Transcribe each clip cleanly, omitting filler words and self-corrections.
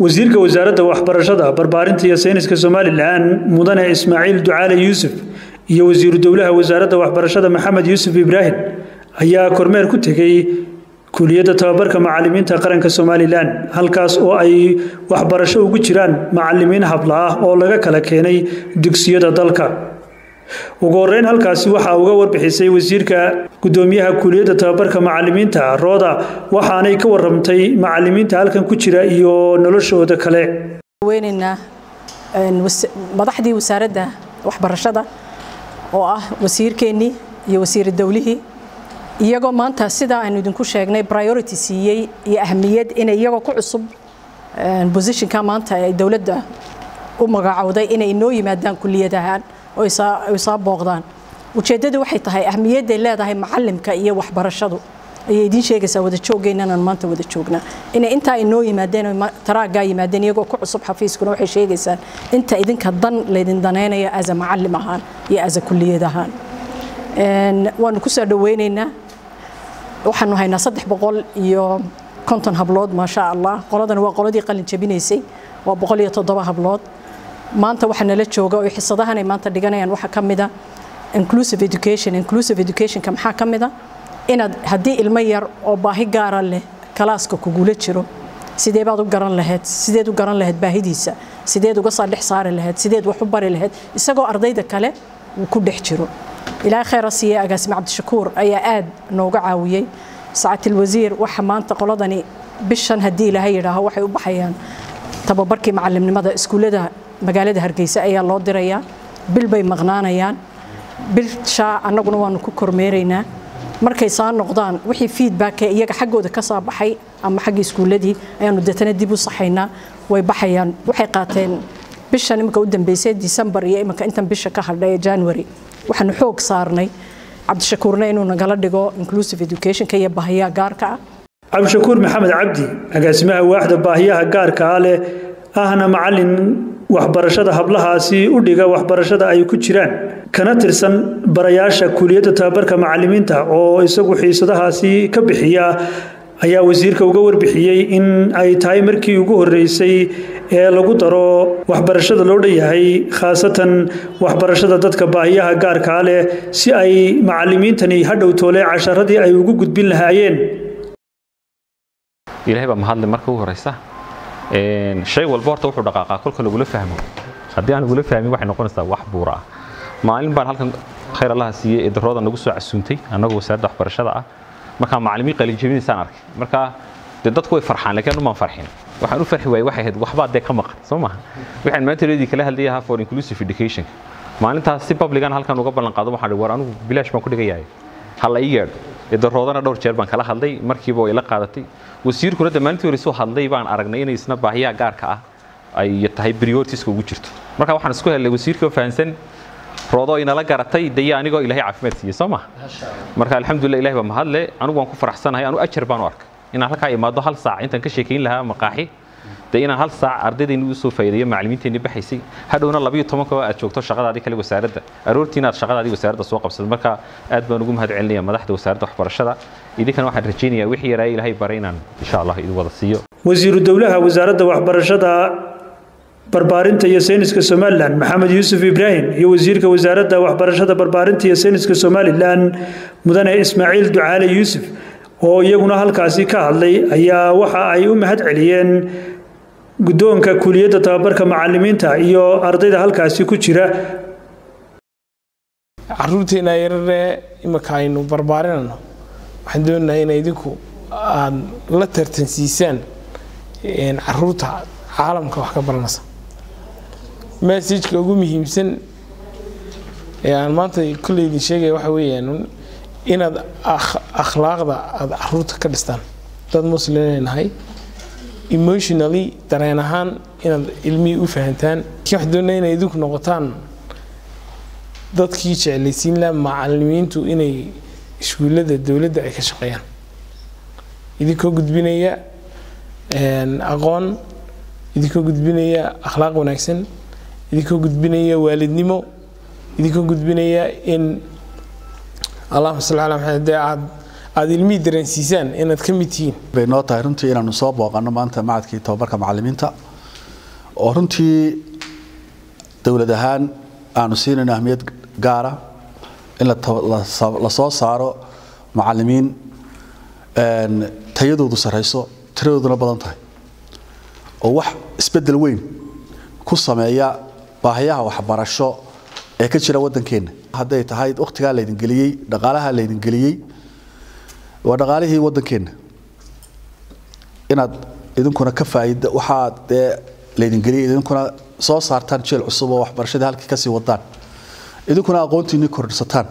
wasiirka wasaaradda waxbarashada barbaarinta iyo sayniska Soomaaliland mudane Ismaaciil Ducaale Yuusuf iyo wasiiru dawlaha wasaaradda waxbarashada Maxamed Yuusuf Ibrahim ayaa kormeer ku tagay kuliyadda tababarka macallimiinta qaranka Soomaaliland halkaas oo ay waxbarasho ugu jiraan macallimiin habla ah oo laga kala keenay dugsiyada dalka. ugu horeyn halkaasi waxa uga warbixisay wasiirka gudoomiyaha kuliyadda tababarka macallimiinta Rooda waxaanay ka waramtay macallimiinta halkan ku jira iyo noloshooda kale. weynina madaxdii wasaaradda waxbarashada oo ah wasiirkeeni iyo wasiir dawlihi iyagoo maanta sida aan idinku sheegnay priority siiyay iyo ahmiyad inay iyagoo ku cusub positionka maanta ay dawladda u magacawday inay inoo yimaadaan kuliyadahan oo ay booqdaan. ujeedadu waxay tahay ahmiyadda ay leedahay macallimka iyo waxbarashadu ay idin sheegaysaa wada joogeenana maanta wada joogna inay inta inoo yimaadeen taraaga yimaadeen iyagoo ku cusub xafiiskuna waxay sheegaysaa inta idinka dan leedin daneenaya as a macallim ahaan iyo as a kuliyad ahaan. waanu ku soo dhaweynaynaa waxaanu haynaa 350 hablood ma sha Allah qoladana waa qoladii qalin jabinaysay waa 107 hablood maanta waxa nala jooga oo xisadahan ay maanta dhiganayaan waxa kamida inclusive education ka maxaa kamida inaad hadii ilmo yar oo baahi gaar ah leh kalaaska kugula jiro sidee baad u garan lahayd baahidiisa sideed uga soo dhex saari lahayd sideed wax u bari lahayd isagoo ardayda kale uu ku dhex jiro. ilaa khayr asiye agaasima Cabdishakuur ayaa aad nooga caawiyay saacatil wasiir waxa maanta qoladani bishan hadii ilaahay yiraaho waxay u baxayaan tababarkii macallimnimada iskuulada magaalada Hargeysa ayaa loo dirayaa bil bay maqnaanayaan bilsha annaguna waanu ku kormeereynaa markay soo noqdaan wixii feedback iyaga xaggooda ka soo baxay ama xagga iskuuladii ayaanu dadana dib u saxaynaa way baxayaan waxay qaateen bishan imka u dambeysay December iyo imka intan bisha ka hadhay January waxaanu xoog saarnay Cabdishakuurna inuu nagala dhigo inclusive education ka iyo baahiyaha gaarka ah. Cabdishakuur Maxamed Cabdi agaasimaha waaxda baahiyaha gaarka ah leh ahna macallin waxbarashada hablahaasi u dhiga waxbarashada ay ku jiraan kana tirsan barayaasha kuliyadda tababarka macallimiinta oo isagu xiisadahaasi ka bixiya ayaa wasiirka uga warbixiyay in ay tahay markii ugu horeysay ee lagu daro waxbarashada loo dhayahay khaasatan waxbarashada dadka baahiyaha gaarka ah leh si ay macallimiintani hadhow toole casharadii ay ugu gudbin lahaayeen. ilaahay baa mahad leh markii ugu horeysa shay walba horta wuxuu dhaqaaqaa kolka lagu la fahmo hadii aan lagu fahmin waxay noqonaysaa wax buura ah. maalin baan halkan khayr Allah siiyay Rooda nagu soo casuuntay anagoo wasaaradda waxbarashada ah marka macallimiin qalin jabinaysan arkay marka dadku way farxaan laakiin uma farxin waxaan u farxi waayay waxay ahayd waxba aad ka maqan Soomaa waxaan maanta reedi kala hadlayaa for inclusive education maalintaas si public aan halkan uga ballan qaado waxaan war anigu bilaash baan ku dhigayaa hal ay yeedho Roodana dhowr jeer baan kala hadlay markiiba way la qaadatay wasiirkuna dhammaantii hore soo hadlay baan aragnay inay isna baahiyaha gaarka ah ay tahay priorities ugu jirto marka waxaan isku helay wasiirka fahansan Roodo ina la garatay day anigoo Ilaahay caafimaad siiyo Soomaa marka alxamdulillah Ilaahay baa mahad leh anigu waan ku faraxsanahay anu ajar baan u arkay in halka imaado hal saac intan ka sheekeyn lahaa maqaaxi deena hal saac ardaydeenu u soo faa'iideeyay macallimiinteena baxaysay hadhowna 12 ka aad joogto shaqadaadii kale wasaaradda aroortiina aad shaqadaadii wasaaradda soo qabsad marka aad baan ugu mahad celinayaa madaxda wasaaradda waxbarashada idinkana waxaan rajaynayaa wixii yaray Ilaahay baraynan insha Allah idin wada siiyo. wasiiru dawlaha wasaaradda waxbarashada barbaarinta iyo sayniska Soomaaliland Maxamed Yuusuf Ibrahim iyo wasiirka wasaaradda waxbarashada barbaarinta iyo sayniska Soomaaliland mudane Ismaaciil Ducaale Yuusuf oo iyaguna halkaasi ka hadlay ayaa waxa ay u mahad celiyeen gudoonka kuliyadda tababarka macallimiinta iyo ardayda halkaasi ku jira. caruurteena yarare imaka aynu barbaarinayno waxaan doonayaa in idinku aad la tartansiisaan caruurta caalamka wax ka baranaysa message-ka ugu muhiimsan ee aan maanta kulli idin sheegay waxa weeyaan inaad akhlaaqda aad caruurta ka dhistaan dad muslimiin ahay emotionally dareen ahaan inaad ilmi u fahantaan wax doonayna inay idinku noqotaan dadkii jeclaysiin la macallimiintu inay iskuulada dawladda ay ka shaqeeyaan idinkoo gudbinaya aqoon idinkoo gudbinaya akhlaaq wanaagsan idinkoo gudbinaya waalidnimo idinkoo gudbinaya in Allah subhanahu wa ta'ala aad ilmi dareensiisaan inaad ka mid tihiin bay noo tahay runtii inaanu soo booqano maanta macadkii tababarka macallimiinta oo runtii dawlad ahaan aanu siinayno ahmiyad gaar ah in la soo saaro macallimiin tayadoodu sareyso tiradooduna badan tahay oo wax isbedel weyn ku sameeya baahiyaha waxbarasho ee ka jira wadankeena haday tahay waqtiga la idin galiyay dhaqaalaha la idin galiyay waa dhaqaalihii wadankeena inaad idinkuna ka faa'iido waxa la idin galiyay idinkuna soo saartaan jeel cusub oo waxbarashada halkii ka sii wadaan idinkuna aqoontiina kordhisataan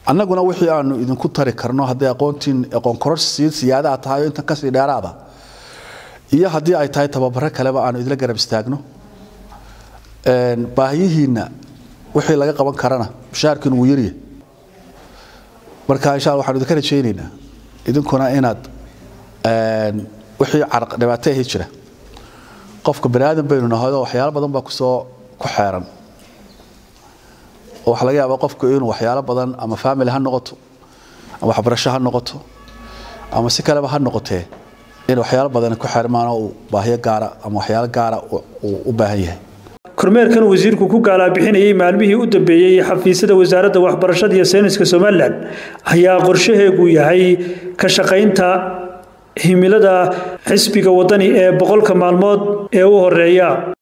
annaguna wixii aanu idinku tari karno haddii aqoon kororsi siyaada tahay inta ka sii dheeraada iyo haddii ay tahay tababaro kaleba aanu idila garab istaagno baahiyihiina wixii laga qaban karana mushaarkiinu wuu yariye marka insha Allah waxaan idinka rajaynaynaa idinkuna inaad wixii carq dhibaato ah jira qofka bani'aadam baynu nahay waxyaalo badan baa ku xeeran waxa laga yaabaa qofku inuu waxyaalo badan ama family ha noqoto ama waxbarasho ha noqoto ama si kale ha noqotee in waxyaalo badan ku xirmaan oo baahiyo gaar ah ama waxyaalo gaar ah u baahan yahay kormeerkan wasiirku ku gaala bixinayay maalmihii u dambeeyay xafiisyada wasaaradda waxbarashada iyo sayniska Soomaaliland ayaa qorshaheedu yahay ka shaqaynta himilada xisbiga wadani ee 100 maalmood ee u horeeya